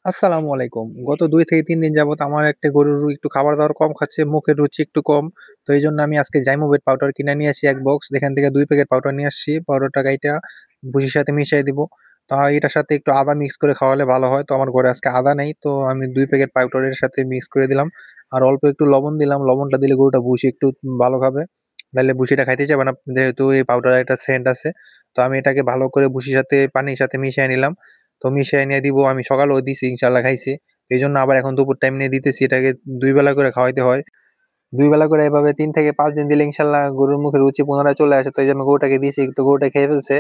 আসসালামু আলাইকুম। গত ২ থেকে ৩ দিন যাবৎ আমার একটা গরুর একটু খাবার-দাবার কম খাচ্ছে, মুখের রুচি একটু কম। তো এইজন্য আমি আজকে জাইমোভেট পাউডার কিনে নিয়ে আসছি ১ বক্স। এখান থেকে ২ প্যাকেট পাউডার নিয়ে আসছি। পাউডারটা গাইটা ভুসির সাথে মিশিয়ে দিবো। এটার সাথে একটু আদা মিক্স করে খাওয়ালে ভালো হয়। তো আমার ঘরে আজকে আদা নেই। তো আমি ২ প্যাকেট পাউডারের সাথে মিক্স করে দিলাম। আর অল্প একটু লবণ দিলাম। লবণটা দিলে গরুটা ভুসি একটু ভালো খাবে। নাইলে ভুসিটা খাইতে চাবে না। যেহেতু এই পাউডারের একটা সেন্ট আছে। তো আমি এটাকে ভালো করে ভুসির সাথে পানির সাথে মিশিয়ে নিলাম। তো মিশায় এনে দিব। আমি সকালেও দিছি, ইনশাআল্লাহ খাইছে। এইজন্য আবার এখন দুপুর টাইম নিয়ে দিতেছি। এটাকে ২ বেলা করে খাওয়াইতে হয়। ২ বেলা করে এভাবে ৩ থেকে ৫ দিন দিলে ইনশাআল্লাহ গরুর মুখে রুচি পুনরায় চলে আসে। তো এইজন্য গরুটাকে দিছি। তো গরুটা খেয়ে ফেলছে।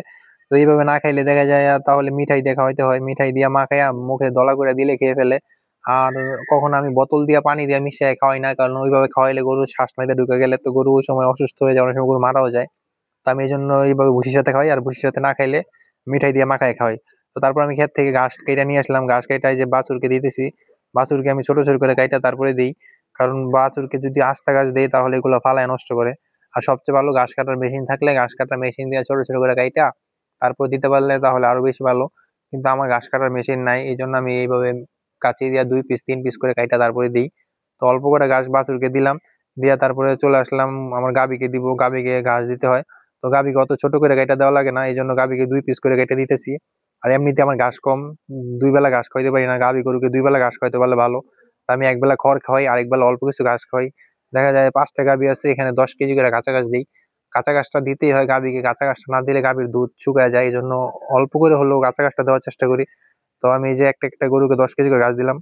তো এইভাবে না খাইলে দেখা যায় তাহলে মিঠাই দিয়ে খাওয়াইতে হয়। মিঠাই দিয়া মাখাইয়া মুখে দলা করে দিলে খেয়ে ফেলে। আর কখনো আমি বোতল দিয়া পানি দিয়া মিশাইয়া খাওয়াই না। কারণ ওইভাবে খাওয়াইলে গরুর শ্বাসনালীতে ঢুকে গেলে তো গরু ওই সময় অসুস্থ হয়ে যায়। অনেক সময় গরু মারাও যায়। তো আমি এইজন্য এইভাবে ভুসির সাথে খাওয়াই। আর ভুসির সাথে না খাইলে মিঠাই দিয়ে মাখায় খাওয়াই। তো তারপর আমি ক্ষেত থেকে ঘাস কেইটা নিয়ে আসলাম। ঘাস কাইটা এই যে বাছুরকে দিতেছি। বাছুরকে আমি ছোট, ছোট করে কাইটা তারপরে দেই। কারণ বাছুরকে যদি আস্তা ঘাস দেই তাহলে এগুলো ফালায় নষ্ট করে। আর সবচেয়ে ভালো ঘাস কাটার মেশিন থাকলে ঘাস কাটার মেশিন দিয়ে ছোট, ছোট করে কাইটা তারপর দিতে পারলে তাহলে আরো বেশি ভালো। কিন্তু আমার ঘাস কাটার মেশিন নাই। এইজন্য আমি এইভাবে কাঁচি দিয়া ২ পিস ৩ পিস করে কাইটা তারপরে দেই। তো অল্প করে ঘাস বাছুরকে দিলাম। দিয়া তারপরে চলে আসলাম আমার গাভীকে দিব। গাভীকে ঘাস দিতে হয়। তো গাভীকে অত ছোট করে কাইটা দেওয়া লাগে না। এইজন্য গাভীকে ২ পিস করে কেটে দিতেছি। আর এমনিতে আমার ঘাস কম। ২ বেলা ঘাস খাওয়াইতে পারি না। গাভী গরুকে ২ বেলা ঘাস খাওয়াইতে পারলে ভালো। তো আমি ১ বেলা খড় খাওয়াই, আরেক বেলা অল্প কিছু ঘাস খাওয়াই। দেখা যায় ৫ টা গাভী আছে, এখানে ১০ কেজি করে কাঁচা ঘাস দেই। কাঁচা ঘাসটা দিতেই হয় গাভীকে। কাঁচা ঘাসটা না দিলে গাভীর দুধ শুকায় যায়। এজন্য অল্প করে হলেও কাঁচা ঘাসটা দেওয়ার চেষ্টা করি। তো আমি এই যে একটা, একটা গরুকে ১০ কেজি করে ঘাস দিলাম।